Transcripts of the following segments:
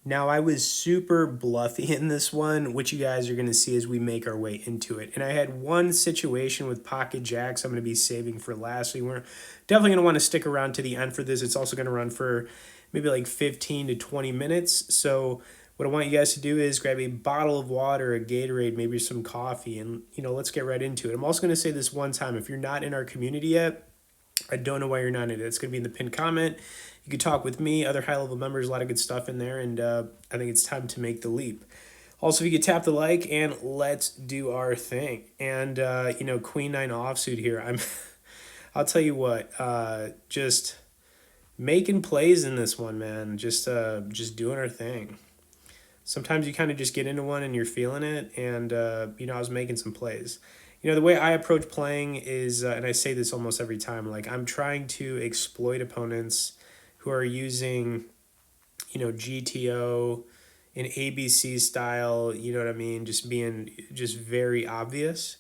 Now, I was super bluffy in this one, which you guys are going to see as we make our way into it. And I had one situation with pocket jacks I'm going to be saving for last. So we're definitely going to want to stick around to the end for this. It's also going to run for maybe like 15 to 20 minutes. So what I want you guys to do is grab a bottle of water, a Gatorade, maybe some coffee, and let's get right into it. I'm also going to say this one time, if you're not in our community yet, I don't know why you're not in it. It's going to be in the pinned comment. You can talk with me, other high level members, a lot of good stuff in there, and I think it's time to make the leap. Also, if you could tap the like and let's do our thing. And Queen Nine offsuit here. I'll tell you what, just making plays in this one, man. Just doing our thing. Sometimes you kind of just get into one and you're feeling it, and I was making some plays. The way I approach playing is, and I say this almost every time, like I'm trying to exploit opponents who are using, GTO and ABC style, you know what I mean? Just being just very obvious.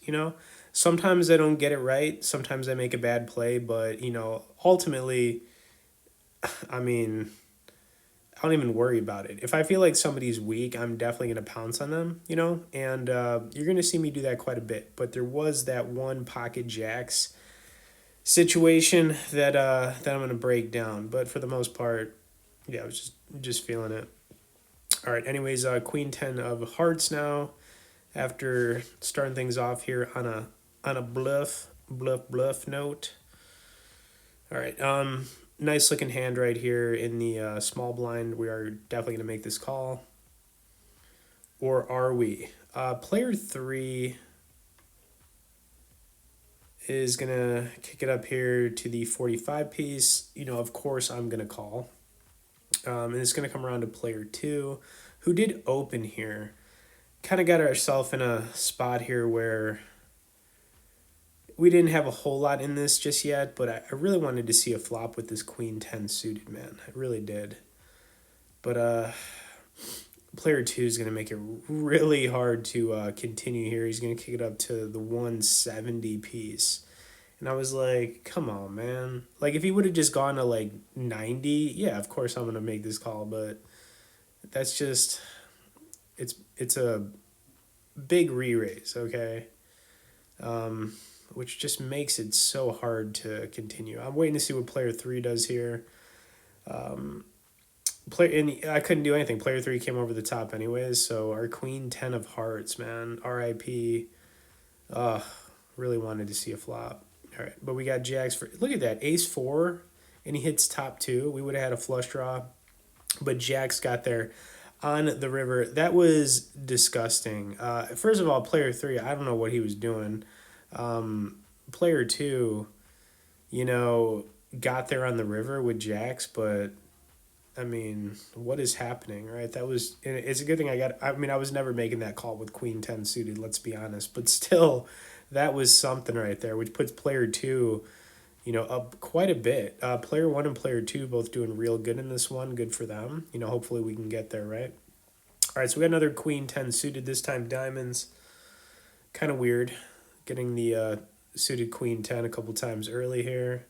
Sometimes I don't get it right. Sometimes I make a bad play, but, ultimately, I mean, I don't even worry about it. If I feel like somebody's weak, I'm definitely going to pounce on them, and you're going to see me do that quite a bit. But there was that one pocket jacks situation that I'm going to break down. But for the most part, yeah, I was just feeling it. All right, anyways, Queen 10 of hearts now after starting things off here on a bluff note. All right, nice looking hand right here in the small blind. We are definitely going to make this call. Or are we? Player 3 is going to kick it up here to the 45 piece. Of course, I'm going to call. And it's going to come around to player 2, who did open here. Kind of got ourselves in a spot here where we didn't have a whole lot in this just yet, but I really wanted to see a flop with this Queen 10 suited, man. I really did. But player 2 is going to make it really hard to continue here. He's going to kick it up to the 170 piece. And I was like, come on, man. Like, if he would have just gone to, like, 90, yeah, of course I'm going to make this call. But that's just, it's a big re-raise, okay? Which just makes it so hard to continue. I'm waiting to see what player 3 does here. And I couldn't do anything. Player 3 came over the top anyways, so our Queen 10 of hearts, man. RIP. Really wanted to see a flop. All right, but we got jacks for, look at that, ace 4, and he hits top 2. We would have had a flush draw, but jacks got there on the river. That was disgusting. First of all, player 3, I don't know what he was doing. Player 2, got there on the river with jacks, but I mean, what is happening, right? It's a good thing I was never making that call with Queen 10 suited, let's be honest, but still, that was something right there, which puts player 2, up quite a bit. Player 1 and player 2 both doing real good in this one. Good for them. Hopefully we can get there, right? All right, so we got another Queen 10 suited, this time diamonds. Kind of weird getting the suited Queen 10 a couple times early here.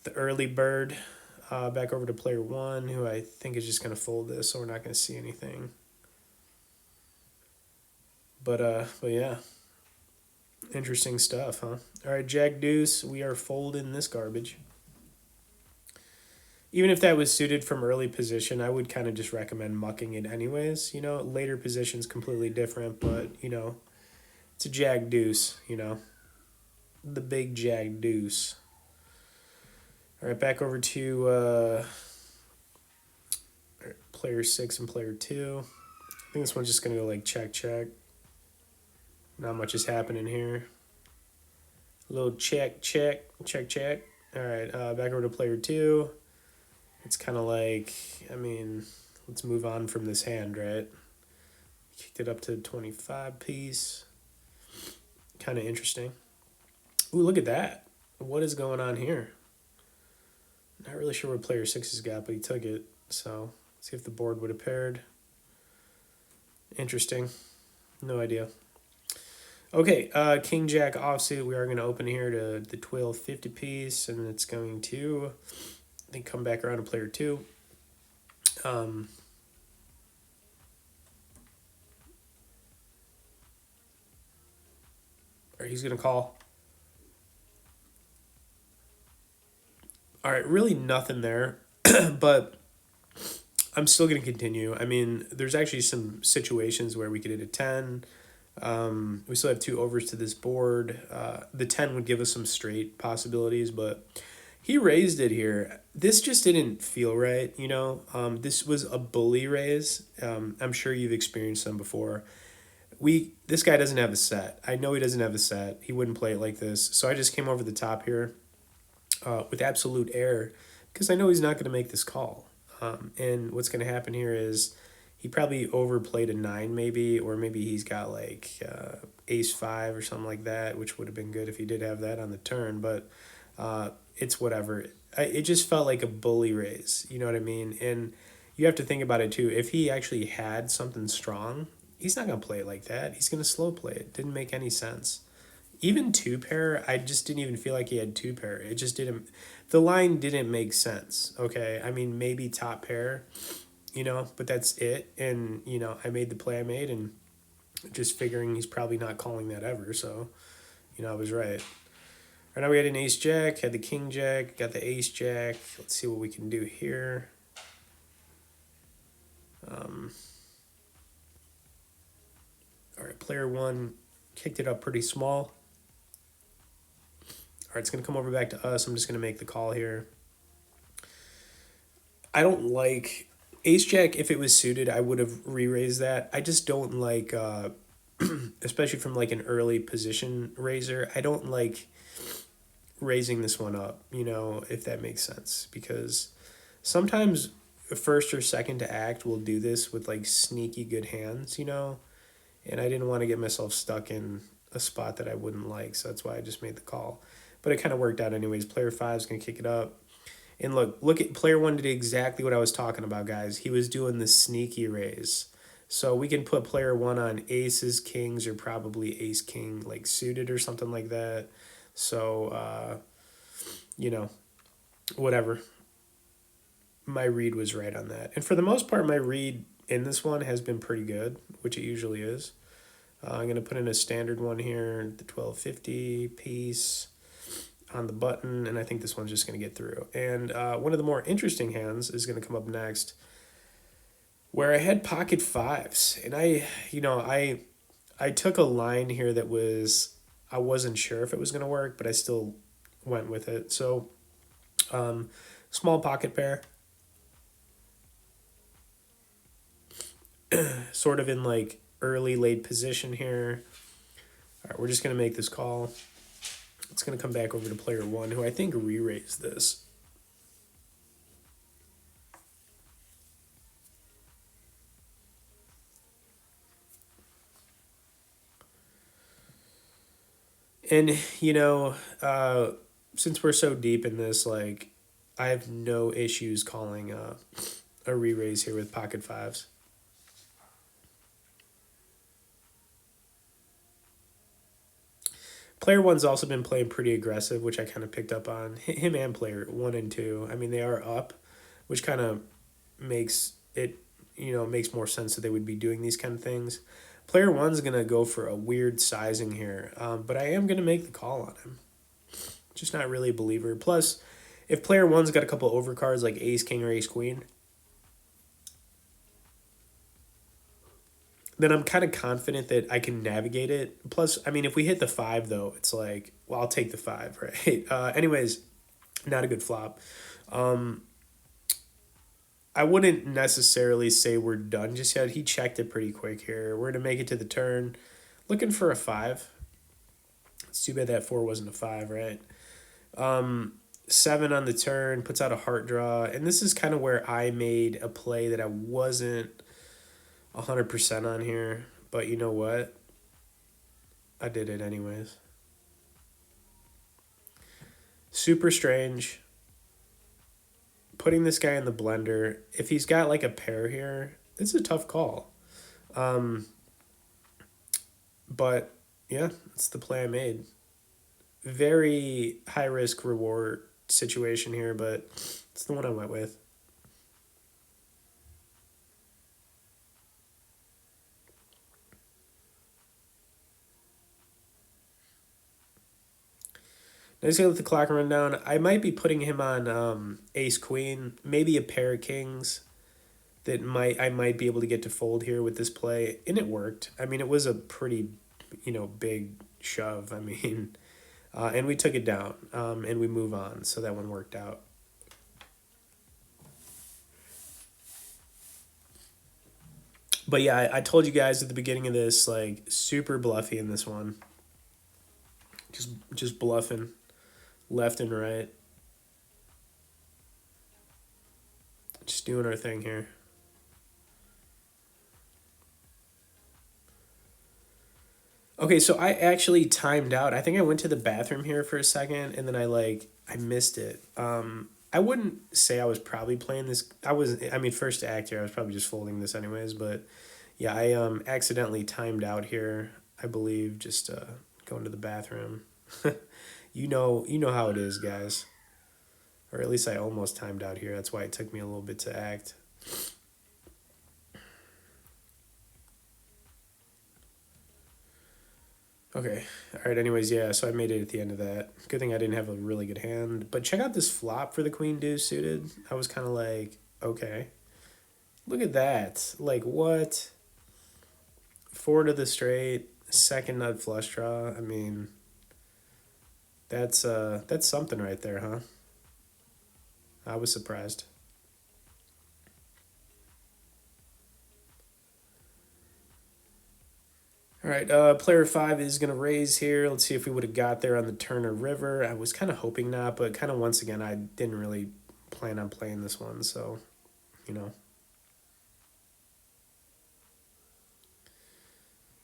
The early bird. Back over to player 1, who I think is just going to fold this, so we're not going to see anything. But yeah. Interesting stuff, huh? All right, Jack Deuce, we are folding this garbage. Even if that was suited from early position, I would kind of just recommend mucking it anyways. Later position's completely different, but, it's a Jack Deuce, the big Jack Deuce. All right, back over to player 6 and player 2. I think this one's just going to go like check, check. Not much is happening here. A little check, check, check, check. All right, back over to player 2. It's kind of like, let's move on from this hand, right? Kicked it up to 25 piece. Kind of interesting. Ooh, look at that. What is going on here? Not really sure what player 6 has got, but he took it. So, let's see if the board would have paired. Interesting. No idea. Okay, King Jack offsuit. We are going to open here to the 1250 piece, and it's going to, I think, come back around to player 2. Um, or he's going to call. All right, really nothing there, but I'm still going to continue. I mean, there's actually some situations where we could hit a 10. We still have two overs to this board. The 10 would give us some straight possibilities, but he raised it here. This just didn't feel right, you know? This was a bully raise. I'm sure you've experienced them before. This guy doesn't have a set. I know he doesn't have a set. He wouldn't play it like this. So I just came over the top here with absolute air because I know he's not going to make this call. And what's going to happen here is he probably overplayed a 9 maybe, or maybe he's got like ace 5 or something like that, which would have been good if he did have that on the turn, but it's whatever. It just felt like a bully raise, you know what I mean? And you have to think about it too. If he actually had something strong, he's not going to play it like that. He's going to slow play it. Didn't make any sense. Even two pair, I just didn't even feel like he had two pair. It just didn't, the line didn't make sense. Okay. I mean, maybe top pair, you know, but that's it. And, you know, I made the play I made and just figuring he's probably not calling that ever. So, you know, I was right. Right now we had an ace jack, had the king jack, got the ace jack. Let's see what we can do here. All right, player one kicked it up pretty small. All right, it's going to come over back to us. I'm just going to make the call here. I don't like ace jack. If it was suited, I would have re-raised that. I just don't like, especially from like an early position raiser, I don't like raising this one up, you know, if that makes sense. Because sometimes first or second to act will do this with like sneaky good hands, you know, and I didn't want to get myself stuck in a spot that I wouldn't like, so that's why I just made the call. But it kind of worked out anyways. Player 5 is going to kick it up. And look at player 1 did exactly what I was talking about, guys. He was doing the sneaky raise. So we can put player 1 on aces, kings, or probably ace, king, like suited or something like that. So, you know, whatever. My read was right on that. And for the most part, my read in this one has been pretty good, which it usually is. I'm going to put in a standard one here, the 1250 piece on the button, and I think this one's just going to get through. And one of the more interesting hands is going to come up next, where I had pocket fives. And I took a line here that was, I wasn't sure if it was going to work, but I still went with it. So small pocket pair, sort of in like early, late position here. All right, we're just going to make this call. It's going to come back over to player 1, who I think re-raised this. And, you know, since we're so deep in this, like, I have no issues calling a re-raise here with pocket fives. Player 1's also been playing pretty aggressive, which I kind of picked up on. Him and player 1 and 2. I mean, they are up, which kind of makes it, you know, makes more sense that they would be doing these kind of things. Player 1's going to go for a weird sizing here, but I am going to make the call on him. Just not really a believer. Plus, if player 1's got a couple overcards like ace, king, or ace, queen, then I'm kind of confident that I can navigate it. Plus, I mean, if we hit the 5, though, it's like, well, I'll take the 5, right? Anyways, not a good flop. I wouldn't necessarily say we're done just yet. He checked it pretty quick here. We're going to make it to the turn. Looking for a 5. It's too bad that 4 wasn't a 5, right? 7 on the turn, puts out a heart draw. And this is kind of where I made a play that I wasn't 100% on here, but you know what? I did it anyways. Super strange. Putting this guy in the blender. If he's got like a pair here, it's a tough call. But yeah, it's the play I made. Very high risk reward situation here, but it's the one I went with. Let's go let the clock run down. I might be putting him on ace queen, maybe a pair of kings that I might be able to get to fold here with this play, and it worked. I mean, it was a pretty, big shove. I mean, and we took it down, and we move on. So that one worked out. But yeah, I told you guys at the beginning of this, like, super bluffy in this one. Just bluffing left and right. Just doing our thing here. Okay, so I actually timed out. I think I went to the bathroom here for a second, and then I missed it. I wouldn't say I was probably playing this. I mean, first act here, I was probably just folding this anyways. But yeah, I accidentally timed out here. I believe just going to the bathroom. You know how it is, guys. Or at least I almost timed out here. That's why it took me a little bit to act. Okay. All right. Anyways, yeah. So I made it at the end of that. Good thing I didn't have a really good hand. But check out this flop for the queen deuce suited. I was kind of like, okay. Look at that. Like, what? Four to the straight, second nut flush draw. I mean, that's something right there, huh? I was surprised. All right, player five is going to raise here. Let's see if we would have got there on the turn or river. I was kind of hoping not, but kind of once again, I didn't really plan on playing this one, so, you know.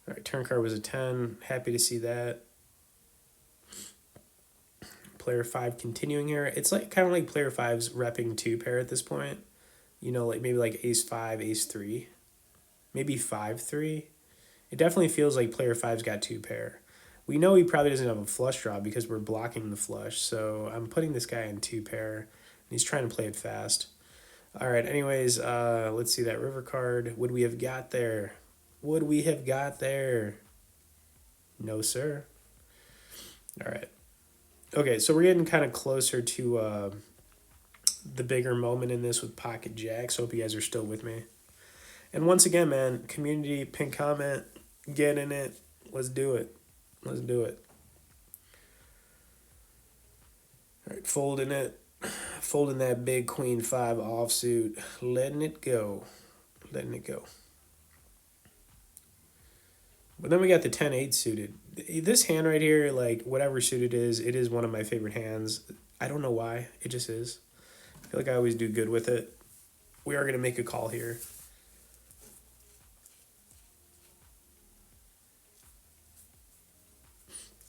All right, turn card was a 10. Happy to see that. Player five continuing here. It's like kind of like player five's repping two pair at this point. You know, like maybe like ace five, ace three, maybe 5-3. It definitely feels like player five's got two pair. We know he probably doesn't have a flush draw because we're blocking the flush. So I'm putting this guy in two pair. And he's trying to play it fast. All right. Anyways, let's see that river card. Would we have got there? Would we have got there? No, sir. All right. Okay, so we're getting kind of closer to the bigger moment in this with pocket jacks. Hope you guys are still with me. And once again, man, community, pin comment, get in it. Let's do it. Let's do it. All right, folding it. Folding that big queen five offsuit. Letting it go. Letting it go. But then we got the 10-8 suited. This hand right here, like whatever suit it is one of my favorite hands. I don't know why. It just is. I feel like I always do good with it. We are going to make a call here.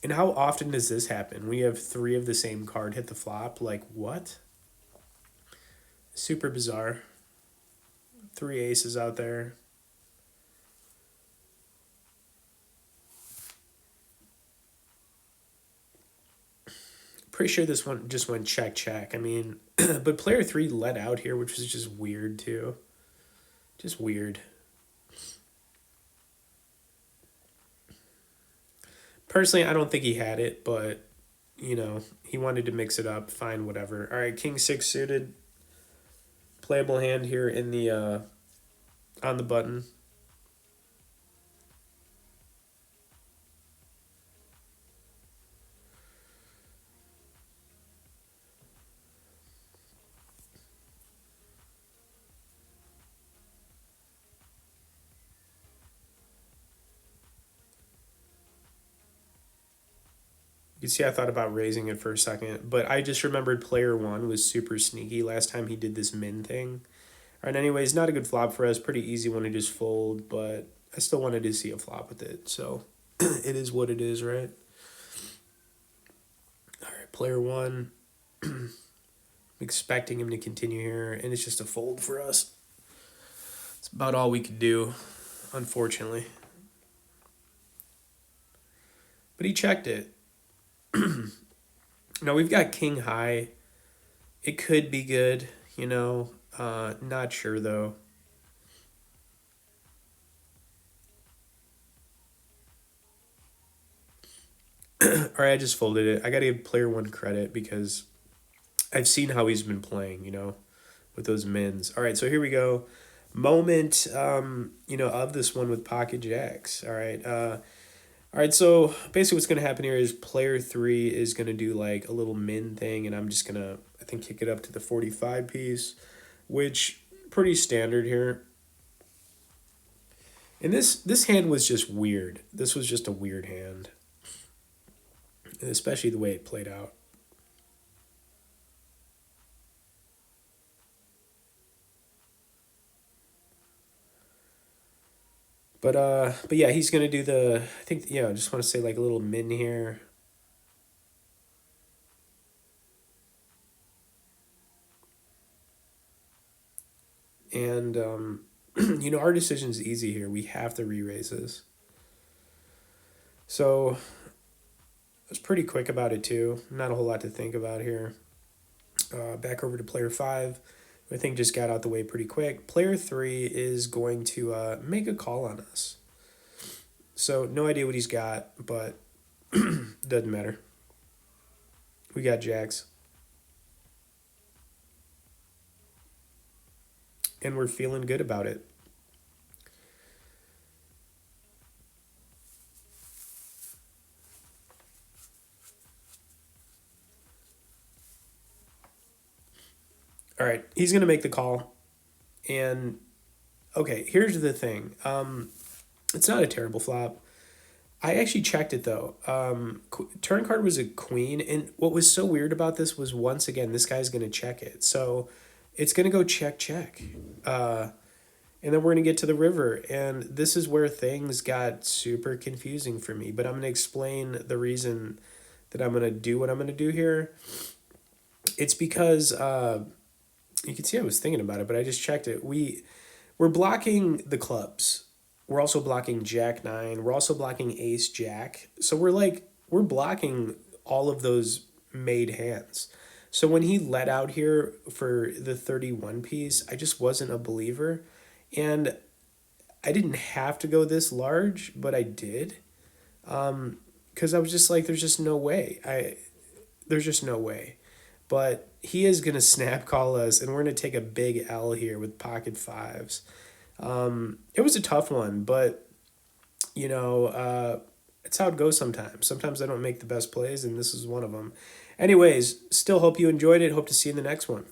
And how often does this happen? We have three of the same card hit the flop. Like, what? Super bizarre. Three aces out there. Pretty sure this one just went check. I mean, but player three let out here, which was just weird too. Just weird. Personally, I don't think he had it, but, he wanted to mix it up. Fine, whatever. All right, king six suited. Playable hand here in the on the button. You see, I thought about raising it for a second, but I just remembered player one was super sneaky last time he did this min thing. All right, anyways, not a good flop for us. Pretty easy one to just fold, but I still wanted to see a flop with it, so it is what it is, right? All right, player one. I'm expecting him to continue here, and it's just a fold for us. It's about all we could do, unfortunately. But he checked it. Now we've got king high. It could be good, not sure though. All right, I just folded it. I got to give player one credit because I've seen how he's been playing, with those mins. All right, so here we go. Moment, of this one with pocket jacks. All right, so basically what's going to happen here is player three is going to do like a little min thing, and I'm just going to, I think, kick it up to the 45 piece, which pretty standard here. And this hand was just weird. This was just a weird hand, and especially the way it played out. But yeah, he's gonna do the. I think I just want to say like a little min here. And our decision is easy here. We have to re-raise this. So I was pretty quick about it too. Not a whole lot to think about here. Back over to player five. I think just got out the way pretty quick. Player three is going to make a call on us. So no idea what he's got, but doesn't matter. We got jacks. And we're feeling good about it. All right, he's going to make the call. And okay, here's the thing. It's not a terrible flop. I actually checked it though. Turn card was a queen, and what was so weird about this was once again this guy's gonna check it, so it's gonna go check check, and then we're gonna get to the river, and this is where things got super confusing for me. But I'm gonna explain the reason that I'm gonna do what I'm gonna do here. It's because you can see I was thinking about it, but I just checked it. We're blocking the clubs. We're also blocking Jack 9. We're also blocking Ace Jack. So we're blocking all of those made hands. So when he let out here for the 31 piece, I just wasn't a believer. And I didn't have to go this large, but I did. Because I was just like, there's just no way. There's just no way. But he is going to snap call us, and we're going to take a big L here with pocket fives. It was a tough one, but it's how it goes sometimes. Sometimes I don't make the best plays, and this is one of them. Anyways, still hope you enjoyed it. Hope to see you in the next one.